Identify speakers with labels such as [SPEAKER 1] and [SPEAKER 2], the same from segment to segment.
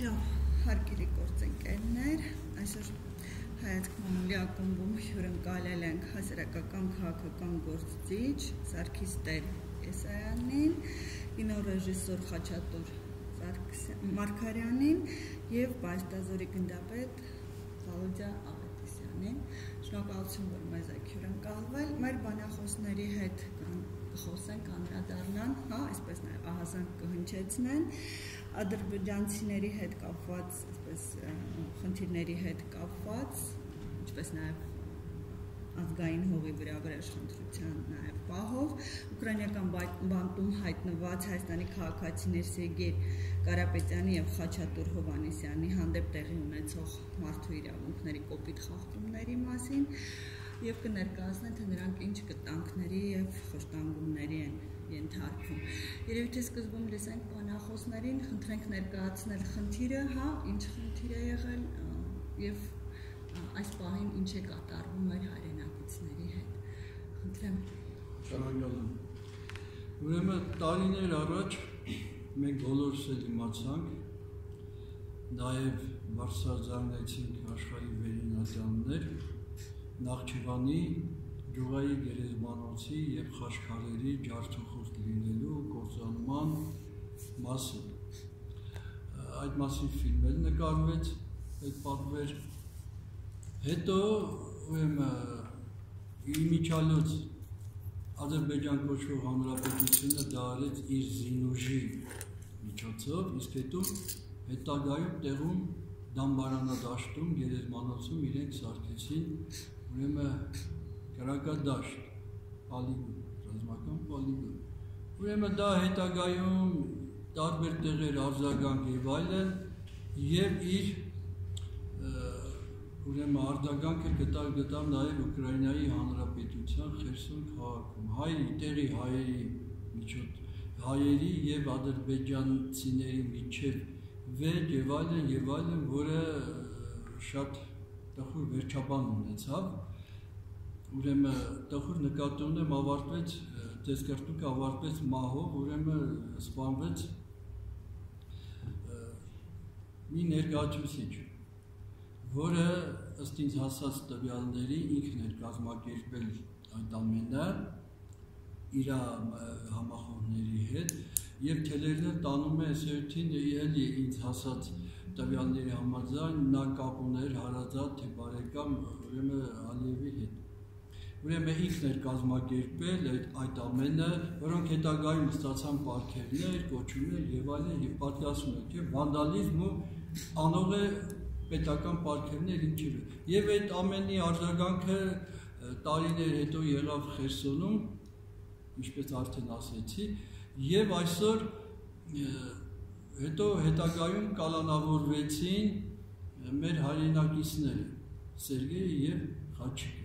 [SPEAKER 1] Հարկելի գործընկերներ, այսօր հայացք մամուլի ակումբում հյուրընկալել ենք հասարակական քաղաքական գործիչ Սարգիս Եսայանին, կինոռեժիսոր Խաչատուր Մարգարյանին և Բայստազորի գնդապետ Վալոդիա Ավետիսյանին։ Շնորհակալություն, որ մեզ եք հյուրընկալվել։ Մեր բանախոսների հետ կխոսենք, անդրադառնան, այսպես ահազանգ կհնչեցնեն ադրբեջանցիների հետ կապված, այսպես խնդիրների հետ կապված, ինչպես նաև ազգային հողի վրա վրեժխնդրության նաև պահով, ուկրաինական բանտում հայտնված Հայաստանի քաղաքացիներ Սերգեյ Կարապետյանի և Խաչատուր Հովհաննիսյանի հանդեպ տեղի ունեցող մարդու իրավունքների կոպիտ խախտումների մասին և կներկայացնեն, թե նրանք ինչ կտանքների և խոշտանգումների են ենթարկվում։ Երևի թե սկզբում լսենք բանախոսներին, խնդրենք ներկայացնել խնդիրը, ինչ խնդիր է եղել և այս պահին ինչ է կատարվում մեր հայրենակիցների հետ։ Խնդրեմ։
[SPEAKER 2] Շնորհակալ եմ։ Ուրեմն տարիներ առաջ մենք բոլորս էլ իմացանք, նաև բարձրաձայնեցինք աշխարհի վերինատյաններ Նախճիվանի գյուղայի գերեզմանոցի և խաչքարերի ջարդուխոստ լինելու կործանման մասին։ Այդ մասին ֆիլմ էլ նկարվեց, այդ պատվեր։ Հետո իմիջիալոց Ադրբեջան կոչվող հանրապետությունը դա արեց իր զինուժի միջոցով, իսկ հետո հետագայում տեղում դամբարանադաշտում, գերեզմանոցում իրենք սարքեցին կրակադաշտ, պալիգոն, ռազմական պալիգոն։ Ուրեմն դա հետագայում տարբեր տեղեր արձագանք եւ այլն եւ իր արձագանքը գտավ նաեւ Ուկրաինայի Հանրապետության Խերսոն քաղաքում, տեղի հայերի եւ ադրբեջանցիների միջև վեճ եւ այլն, որը շատ տխուր վերջաբան ունեցավ։ Ուրեմն տխուր նկատի ունեմ ավարտվեց, տեսկրտուկը ավարտվեց մահով, ուրեմն սպանվեց մի ներկայացուցիչ, որը ըստ ինձ հասած տվյալների ինքն էր կազմակերպել այդ ամենը իր համախոհների հետ եւ թելերն տանում է այսօրին էլի ինձ հասած տվյալների համաձայն նա կապ ուներ հարազատ թե բարեկամ Ալիևի հետ։ Ուրեմն ինքն էր կազմակերպել այդ ամենը, որոնք հետագայում ստացան պարգևներ, կոչումներ եւ այլն եւ պատկասում են, թե վանդալիզմ ու անող է պետական պարգևներ ինչի։ Եվ այդ ամենի արձագանքը տարիներ հետո եղավ Խերսոնում, ինչպես արդեն ասեցի, եւ այսօր հետո հետագայում կալանավորվեցին մեր հայրենակիցները Սերգեյ եւ Խաչիկ,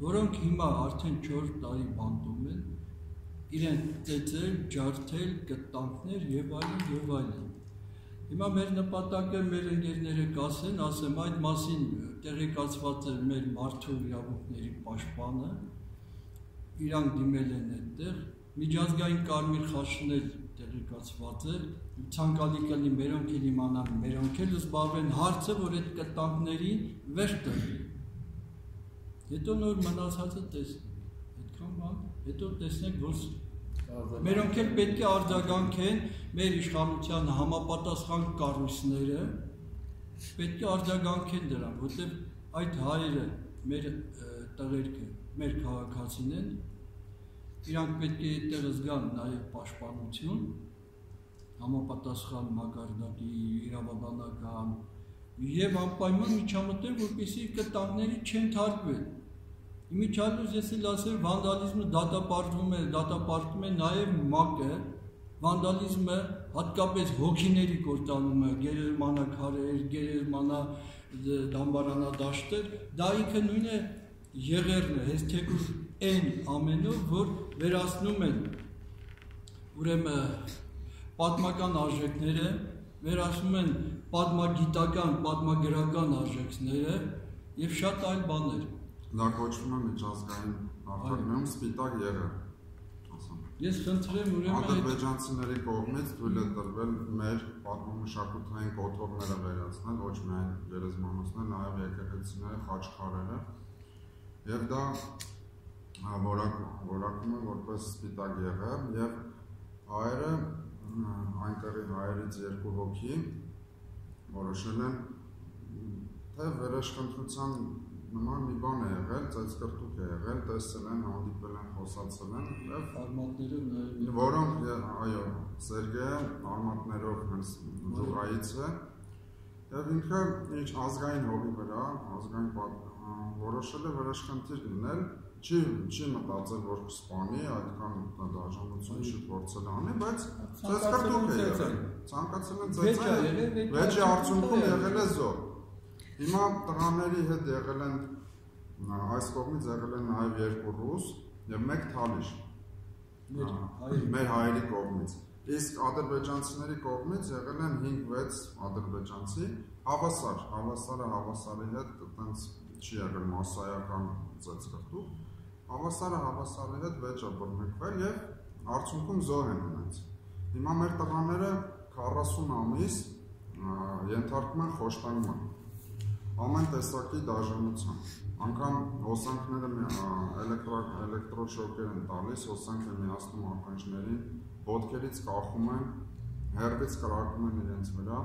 [SPEAKER 2] որոնք հիմա արդեն 4 տարի բանտում են, իրեն ծեծել, ջարդել, կտանքներ եւ այլն։ Հիմա մեր նպատակը մեր ընկերները կասեն, ասեմ այդ մասին տեղեկացված է մեր մարդու իրավունքների պաշտպանը, իրանք դիմել են այդտեղ, միջազգային կարմիր խաչն էլ տեղեկացված է, ցանկալի կլինի մերոնք էլ իմանան, մերոնք էլ զբաղվեն հարցը, որ այդ կտանքներին վերջ տրվի։ Հետո նոր մնացածը տեսնենք, այդքան բան, հետո տեսնենք, որ մերոնք էլ պետք է արձագանքեն մեր իշխանության համապատասխան կառույցները, պետք է արձագանքեն դրան, որտեղ այդ հայերը, մեր տղերքը, մեր քաղաքացին են, իրանք պետք է այդտեղ զգան նաև պաշտպանություն, համապատասխան մակարդակի, իրավաբանական եւ անպայման միջամտել, որպեսզի կտանքների չընթարկվեն։ Իմիջիալոց ես էլ ասել վանդալիզմը դատապարտում է նաև ՄԱԿ-ը, վանդալիզմը հատկապես հոգիների կործանումը, գերեզմանաքարեր, դամբարանադաշտեր, դա ինքը նույնը եղերն է, հենց թեկուզ այն ամենով, որ վերացնում են պատմական արժեքները, վերացնում են պատմագիտական, պատմագրական արժեքները եւ շատ այլ բաներ։
[SPEAKER 3] Դա կոչվում է միջազգային արտադրում սպիտակ եղեր։
[SPEAKER 2] Ես խնդրեմ ուրեմն
[SPEAKER 3] ադրբեջանցիների կողմից թույլ է տրվել մեր պատմամշակութային կոթողները վերացնել, ոչ միայն գերեզմանոցներ, նաև եկեղեցիները, խաչքարերը, եւ դա որակում է որպես սպիտակ եղեռ, եւ հայերը այնտեղի հայերից 2 հոգի որոշել են թե վերաշխնդրության նման մի բան է եղել, ծեծկրտուկ է եղել, տեսել են, հանդիպել են, խոսացել են եւ
[SPEAKER 2] արմատներով
[SPEAKER 3] որոնք այո, Սերգեյը արմատներով հենց Զուրայից է եւ ինքը ինչ ազգային հողի վրա, ազգային որոշել է վերաշխնդիր լինել, չի մտածել որ կսպանի, այդքան դաժանություն չի փորձել անի, բայց ծեծկրտուկ է եղել, ցանկացել են ծեծել, վեճի արդյունքում եղել է զոհ։ Հիմա տղաների հետ եղել են այս կողմից եղել են նաև 2 ռուս եւ 1 թալիշ մեր հայերի կողմից, իսկ ադրբեջանցիների կողմից եղել են 5-6 ադրբեջանցի հավասարը հավասարի հետ այտենց չի եղել մասսայական ծեծկրտուկ, հավասարը հավասարի հետ վեճ է բռնկվել եւ արդյունքում զոհ են ունեցել։ Հիմա մեր տղաները 40 ամիս ենթարկվում են խոշտանգման ամեն տեսակի դաժանության, անգամ հոսանքները էլեկտրոշոկեր են տալիս, հոսանք են միացնում ականջներին, ոտքերից կախում են, հեռվից կրակում են իրենց վրա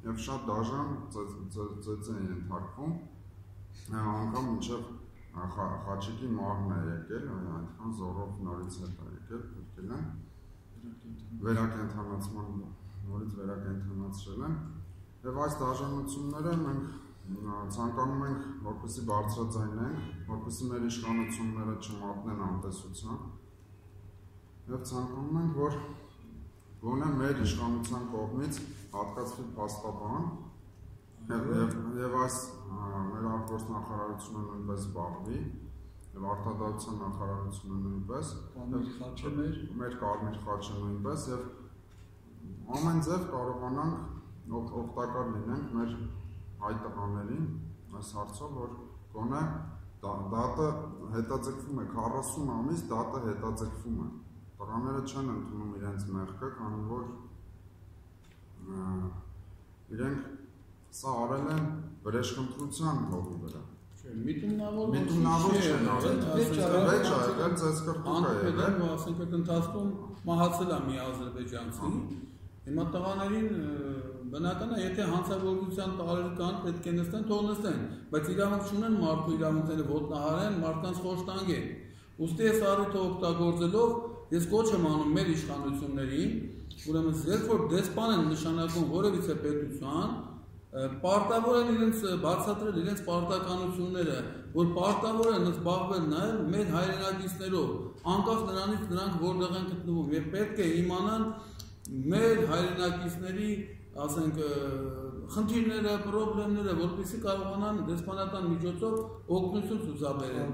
[SPEAKER 3] եւ շատ դաժան ծեծ են ենթարկվում, անգամ մինչև խաչիկի մահն է եկել, այնքան զորով նորից հետ է եկել, փրկել են, վերակենդանացման նորից վերակենդանացրել են եւ այս դաժանությունները մենք ցանկանում ենք որպեսզի բարձրաձայնենք, որպեսզի մեր իշխանությունները չմատնեն անտեսության եւ ցանկանում ենք որ գոնե մեր իշխանության կողմից հատկացվի փաստաբան եւ այս մեր արտգործնախարարությունը նույնպես զբաղվի եւ արտադատության նախարարությունը նույնպես մեր կարմիր խաչը նույնպես եւ ամեն ձև կարողանանք օգտակար լինենք մեր հայ տղաներին այս հարցով, որ գոնե դատը հետաձգվում է 40 ամիս դատը հետաձգվում է։ Տղաները չեն ընդունում իրենց մեղքը, քանի որ իրենք սա արել են վրեժխնդրության հողի վրա։ Միտումնավոր չեն արել, վեճ ա եղել, ծեծկրտուկ ա եղել,
[SPEAKER 4] ասենք այդ ընթացքում մահացել է մի ադրբեջանցի։ Հիմա տղաներին բնական է, եթե հանցավորության տարեր կան, պետք է նստեն, թող նստեն, բայց իրավունք չունեն մարդու իրավունքները ոտնահարեն, մարդկանց խոշտանգեն։ Ուստի այս առիթը օգտագործելով ես կոչ եմ անում մեր իշխանություններին, ուրեմն երբ որ դեսպան են նշանակում որևիցե պետության, պարտավոր են իրենց բացատրել իրենց պարտականությունները, որ պարտավոր են զբաղվել նաև մեր հայրենակիցներով, անկախ նրանից նրանք որտեղ են գտնվում, եւ պետք է իմանան մեր հայրենակիցների ասենք խնդիրները, խնդիրները, որպեսզի կարողանան դեսպանատան միջոցով օգնություն ցուցաբերել։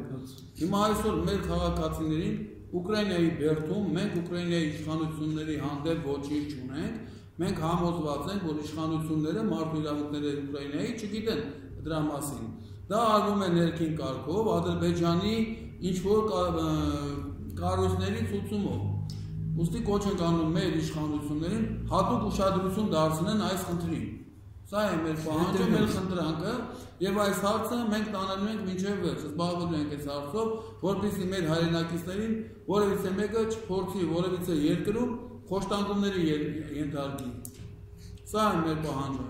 [SPEAKER 4] Հիմա այսօր մեր քաղաքացիներին Ուկրաինայի բերդում մենք Ուկրաինայի իշխանությունների հանդեպ ոչինչ չունենք, մենք համոզված ենք, որ իշխանությունները մարդու իրավունքները Ուկրաինայի չգիտեն դրա մասին։ Դա արվում է ներքին կարգով Ադրբեջանի ինչ-որ կառույցների ցուցումով։ Ուստի կոչ ենք անում մեր իշխանություններին հատուկ ուշադրություն դարձնեն այս խնդրին։ Սա է մեր պահանջը, մեր խնդրանքը, եւ այս հարցը մենք տանելու ենք մինչև վերջ, զբաղվելու ենք այս հարցով, որպեսզի մեր հայրենակիցներին որևիցե մեկը չփորձի որևիցե երկրում խոշտանգումների ենթարկի։ Սա է մեր պահանջը։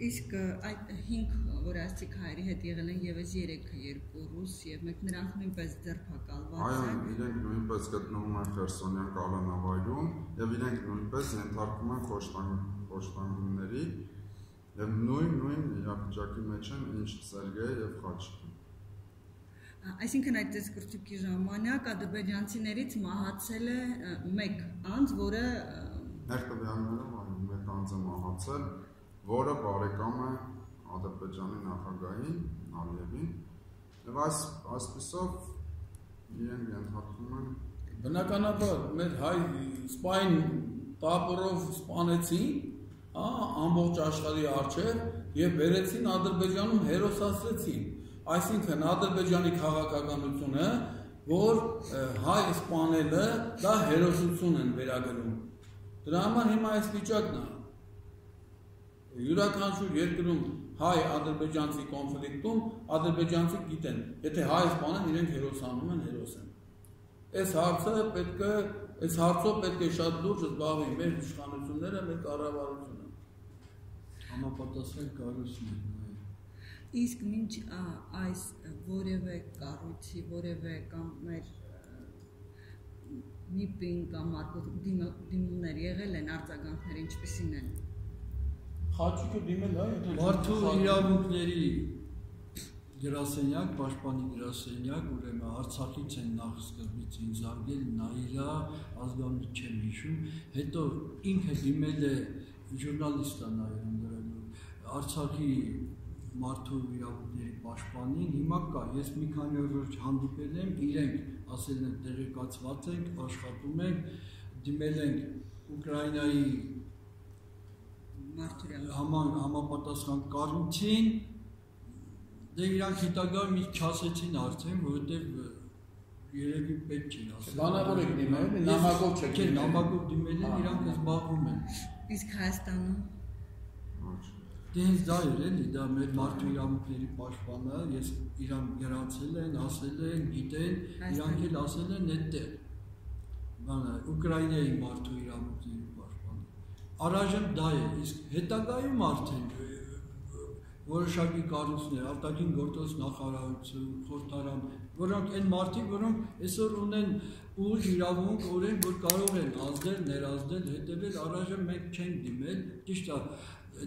[SPEAKER 1] Իսկ այդ 5 որ ասիկ հայերի հետ եղել են եւս 3 ռուս եւ մեկ նրանք նույնպես ձերբակալված են։
[SPEAKER 3] Այո, իրենք նույնպես գտնվում են Խերսոնյան կալանավայրում եւ իրենք նույնպես ենթարկվում են խոշտանգումների եւ նույն իրավիճակի մեջ են ինչ Սերգեյը եւ Խաչիկը։
[SPEAKER 1] Այսինքն այդ ծեծկրտուկի ժամանակ ադրբեջանցիներից մահացել է մեկ անձ, որը
[SPEAKER 3] մեր տվյալներով մեկ անձ է մահացել, որը բարեկամ է Ադրբեջանի նախագահին Ալիևին եւ այսպիսով իրենք ենթարկվում են
[SPEAKER 4] բնականաբար մեր հայ սպայն տապորով սպանեցին ամբողջ աշխարհի առջև եւ վերեցին Ադրբեջանում հերոսացրեցին այսինքն Ադրբեջանի քաղաքականությունը որ հայ սպանելը դա հերոսություն են վերագրում։ Դրա համար հիմա այս վիճակն է։ Յուրաքանչյուր երկրում հայ-ադրբեջանցի կոնֆլիկտում ադրբեջանցի գիտեն, եթե հայ սպանեն, իրենք հերոսանում են, հերոս են։ Այս հարցով պետք է շատ լուրջ զբաղվի մեր իշխանությունները, մեր կառավարությունը։
[SPEAKER 2] Համապատասխան կառույցներ։
[SPEAKER 1] Իսկ մինչ այս որևէ կառույցի, որևէ կամ մեր միպին կամ դիմումներ եղել են արձագանքներ ինչպիսին են։
[SPEAKER 4] Խաչիկը դիմել է,
[SPEAKER 2] Մարդու իրավունքների գրասենյակ, պաշտպանի գրասենյակ, ուրեմն Արցախից են նախ սկզբից ինձ զանգել, Նաիրա, ազգանունը չեմ հիշում, հետո ինքը դիմել է ժուրնալիստ Նաիրան գրելու Արցախի մարդու իրավունքների պաշտպանին, հիմա կա, ես մի քանի օր հանդիպել եմ, իրենք ասել են տեղեկացված ենք, աշխատում ենք, դիմել ենք Ուկրաինայի համապատասխան կառույցին, դե իրանք հետագայում ինձ չասեցին արդեն, որովհետև երևի պետք չէր ասել։
[SPEAKER 4] Բանավոր եք դիմել, նամակով չեք դիմել։
[SPEAKER 2] Նամակով դիմել են, իրանք զբաղվում են։
[SPEAKER 1] Իսկ Հայաստանում
[SPEAKER 2] Դե հենց դա էր էլի, դա մեր մարդու իրավունքների պաշտպանը, ես իրան գրանցել են, ասել են, գիտեն, իրանք էլ ասել են այդտեղ։ Բանը Ուկրաինայի մարդու իրավունքների պաշտպանը։ Առայժմ դա է, իսկ հետագայում արդեն որոշակի կառույցներ, արտաքին գործոց նախարարություն, խորհրդարան, որոնք այն մարդիկ, որոնք այսօր ունեն ուժ իրավունք, օրենք, որ կարող են ազդել, ներազդել, հետևել, առայժմ մենք չենք դիմել, ճիշտ է,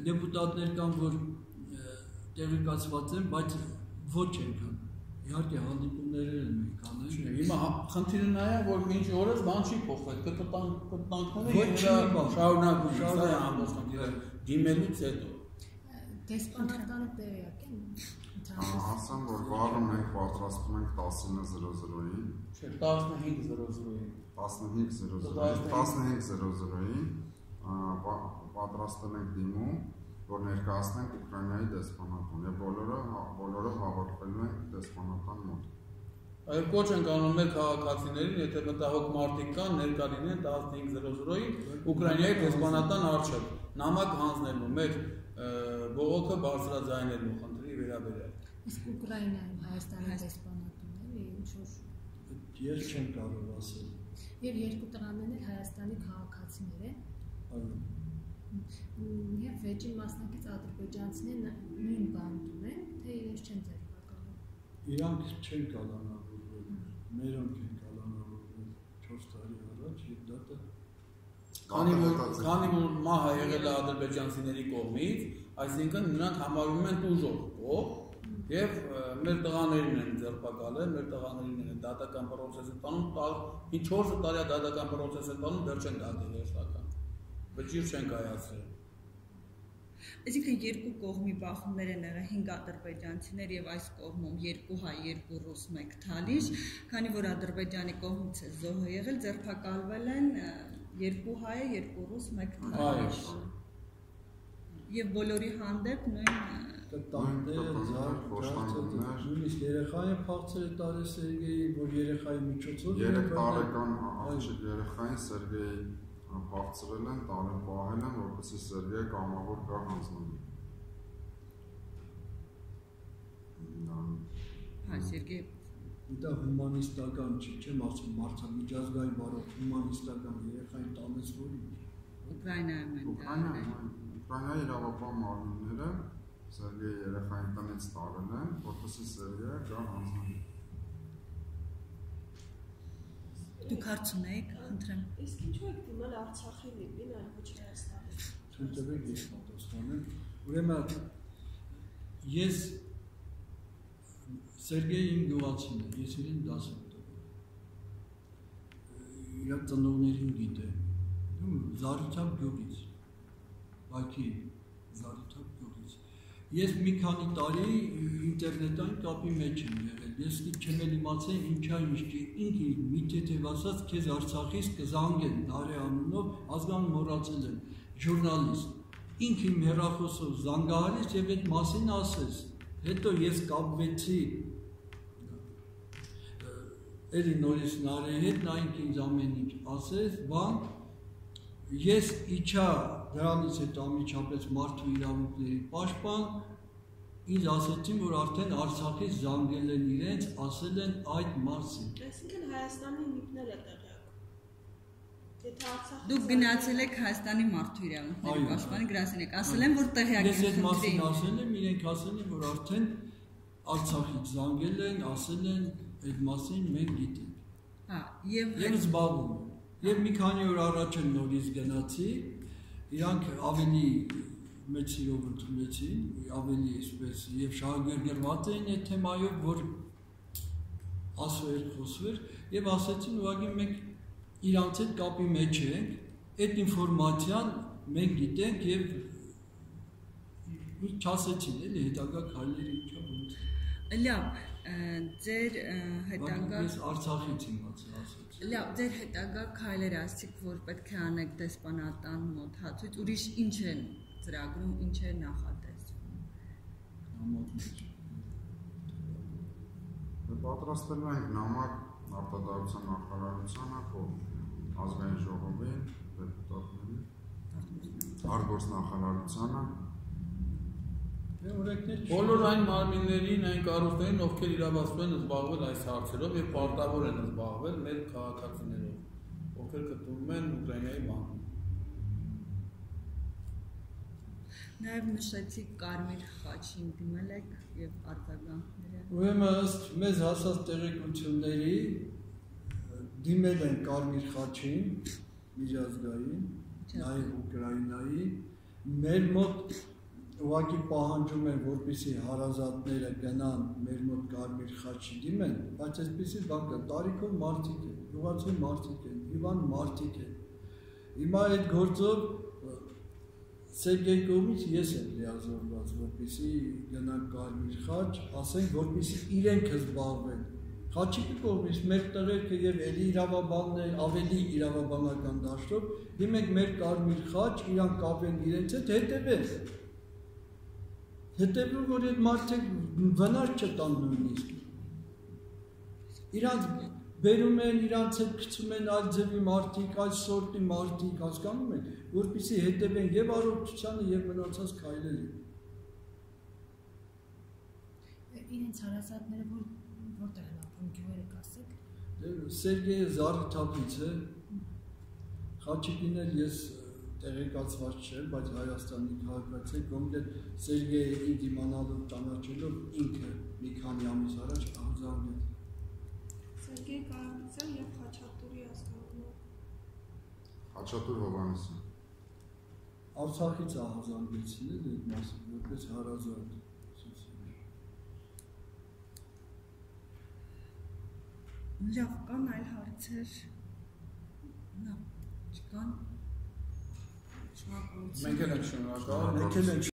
[SPEAKER 2] դեպուտատներ կան, որ տեղեկացված են, բայց ոչ ենքան, իհարկե հանդիպումներ են մենք անել։
[SPEAKER 4] Հիմա խնդիրը նա է, որ մինչ օրս բան չի փոխվել, կտանքները շարունակվում են, սա է ամբողջ խնդիրը, դիմելուց հետո։
[SPEAKER 5] Դեսպանատանը տեղյակ են։
[SPEAKER 3] Ասեմ, որ վաղը մենք պատրաստում ենք 19:00-ին։
[SPEAKER 4] Չէ, 15:00-ին։
[SPEAKER 3] 15:00-ին պատրաստել ենք դիմում, որ ներկայացնենք Ուկրաինայի դեսպանատուն եւ բոլորը հավաքվելու են դեսպանատան մոտ։
[SPEAKER 4] Այո, կոչ ենք անում մեր քաղաքացիներին, եթե մտահոգ մարդիկ կան, ներկա լինեն 15:00-ին Ուկրաինայի դեսպանատան առջև նամակ հանձնելու մեր բողոքը բարձրաձայնելու խնդրի վերաբերյալ։
[SPEAKER 5] Իսկ Ուկրաինայում Հայաստանի դեսպանատունները ինչ որ
[SPEAKER 2] ես չեմ կարող ասել։
[SPEAKER 5] Եվ երկու տղաներն էլ Հայաստանի քաղաքացիներ են։
[SPEAKER 2] Այո։
[SPEAKER 5] Եվ վեճին մասնակից ադրբեջանցիներն նույն բանտում են, թե իրենց չեն ձերբակալում։
[SPEAKER 2] Իրանք չեն կալանավորվել, մերոնք են կալանավորվել 4 տարի առաջ եւ դատը
[SPEAKER 4] Քանի որ մահը եղել է ադրբեջանցիների կողմից, այսինքն նրանք համարվում են տուժող կողմ եւ մեր տղաներին են ձերբակալել, մեր տղաներին են դատական process տանում, 4 տարի դատական process տանում, դեռ չեն դատել հերթական։ Վճիռ չեն կայացրել։
[SPEAKER 1] Այսինքն երկու կողմի բախումներ են եղել 5 ադրբեջանցիներ եւ այս կողմում 2 հայ, 2 ռուս, 1 թալիշ, քանի որ ադրբեջանի կողմից է զոհը եղել, ձերբակալվել են 2 հայ, 2 ռուս, 1 թալիշ։ Եվ բոլորի հանդեպ նույն
[SPEAKER 2] տանտեր, նույնիսկ երեխային փախցել տարել Սերգեյին, որ երեխայի միջոցով
[SPEAKER 3] 3 տարեկան աղջիկ երեխային Սերգեյի փախցրել են, տարել պահել են, որպեսզի Սերգեյը կամավոր գա հանձնվի։
[SPEAKER 1] Հա, Սերգեյ
[SPEAKER 2] Դա հումանիստական չեմ ասում, միջազգային բարոյ հումանիստական երեխային տանես որի։
[SPEAKER 1] Ուկրաինայում են
[SPEAKER 3] Ուկրաինայի իրավապահ մարմինները Սերգեյի երեխային տնից տարել են, որպեսզի Սերգեյը գա հանձնվի։
[SPEAKER 1] Դուք հարց ունեիք, խնդրեմ։
[SPEAKER 6] Իսկ ինչու եք դիմել Արցախի լիպին, այլ ոչ Հայաստանի։
[SPEAKER 2] Թույլ տվեք ես պատասխանեմ։ Ուրեմն ես Սերգեյին գյուղացին է, ես իրեն դաս եմ տվել։ Իր ծնողներին գիտեմ։ Զարութապ գյուղից։ Բայքի Զարութապ գյուղից։ Ես մի քանի տարի ինտերնետային կապի մեջ եմ եղել։ Ես չեմ էլ իմացել ինչա ինչի ինքը միթեթև ասած քեզ Արցախից կզանգեն Նարե անունով ազգան մոռացել եմ ժուրնալիստ։ Ինքը իմ հեռախոսով զանգահարեց եւ այդ մասին ասեց։ Հետո ես կապվեցի էլի նորից Նարեի հետ, նա ինձ ամեն ինչ ասեց, բան, ես իջա դրանից հետո ամիջապես մարդու իրավունքների պաշտպան, ինձ ասեցին, որ արդեն Արցախից զանգել են իրենց, ասել են այդ մասին։
[SPEAKER 6] Այսինքն Հայաստանի նիպներ է տեղյակ։ Եթե Արցախից
[SPEAKER 1] Դուք գնացել եք Հայաստանի մարդու իրավունքների պաշտպանի գրասենյակ, ասել են, որ տեղյակ
[SPEAKER 2] Ես այդ մասին ասել եմ, իրենք ասել են, որ արդեն Արցախից զանգել են, ասել են, այդ մասին մենք գիտենք։
[SPEAKER 1] Հա, եւ
[SPEAKER 2] զբաղվում եմ։ Եվ մի քանի օր առաջ եմ նորից գնացի, իրանք ավելի մեծ սիրով ընդունեցին, ավելի այսպես եւ շահագրգռված էին այդ թեմայով, որ ասվեր, խոսվեր եւ ասեցին ուղղակի մենք իրանց հետ կապի մեջ ենք, այդ ինֆորմացիան մենք գիտենք եւ չասեցին էլի հետագա քայլերը ինչա ոնց։
[SPEAKER 1] Լավ, ձեր հետագա
[SPEAKER 2] Ես Արցախից իմացա ասեցի։
[SPEAKER 1] Լավ, ձեր հետագա քայլերը ասիք, որ պետք է անեք դեսպանատան մոտ հացույց, ուրիշ ինչ են ծրագրում, ինչ է նախատեսվում։
[SPEAKER 3] Պատրաստել ենք նամակ արտադրության նախարարությանը, ազգային ժողովին, դեպուտատներին, արտգործնախարարությանը
[SPEAKER 4] Բոլոր այն մարմիններին, այն կառույցներին, ովքեր իրավասու են զբաղվել այս հարցերով եւ պարտավոր են զբաղվել մեր քաղաքացիներով, ովքեր գտնվում են Ուկրաինայի բանակում։
[SPEAKER 1] Նաեւ նշեցիք Կարմիր խաչին դիմել եք եւ արձագանքները։
[SPEAKER 2] Ուրեմն ըստ մեզ հասած տեղեկությունների դիմել են Կարմիր խաչին, միջազգային, նաեւ Ուկրաինայի, մեր մոտ ուղղակի պահանջում են, որպեսզի հարազատները գնան մեր մոտ Կարմիր խաչի դիմեն, բայց այսպեսի բան կա, տարիքով մարդիկ են, յուղացու մարդիկ են, հիվանդ մարդիկ են։ Հիմա այդ գործով Սերգեյ կողմից ես եմ լիազորված, որպեսզի գնան Կարմիր խաչ, ասենք, որպեսզի իրենք զբաղվեն։ Խաչիկի կողմից մեր տղերքը եւ էլի իրավաբաններ, ավելի իրավաբանական դաշտով, դիմեք մեր Կարմիր խաչ, իրանք կապեն իրենց հետ, հետեւեն։ Հետևում որ այդ մարդիկ վնաս չտան նույնիսկ։ Իրանց բերում են, իրանց հետ գցում են այլ ձևի մարդիկ, այլ սորտի մարդիկ, հասկանում եք, որպեսզի հետևեն եւ առողջությանը եւ մնացած քայլերին։
[SPEAKER 5] Իրենց հարազատները որտեղ են ապրում, գյուղերը կասեք։
[SPEAKER 2] Սերգեյը Զարիթափից է։ Խաչիկին էլ ես տեղեկացված չէ, բայց Հայաստանի քաղաքացի է, կոնկրետ Սերգեյը ինձ իմանալով ճանաչելով ինքը մի քանի ամիս առաջ արձանագրել։
[SPEAKER 6] Սերգեյ Կարապետյան եւ Խաչատուրի ազգանունը։
[SPEAKER 3] Խաչատուր Հովհաննիսյան։
[SPEAKER 2] Արցախից ահազանգեցին էլ այդ մասը, որպես հարազատ։
[SPEAKER 1] Լավ, կան այլ հարցեր։ Լավ, չկան։
[SPEAKER 4] Մենք էլ ենք շնորհակալ։
[SPEAKER 2] Մենք էլ ենք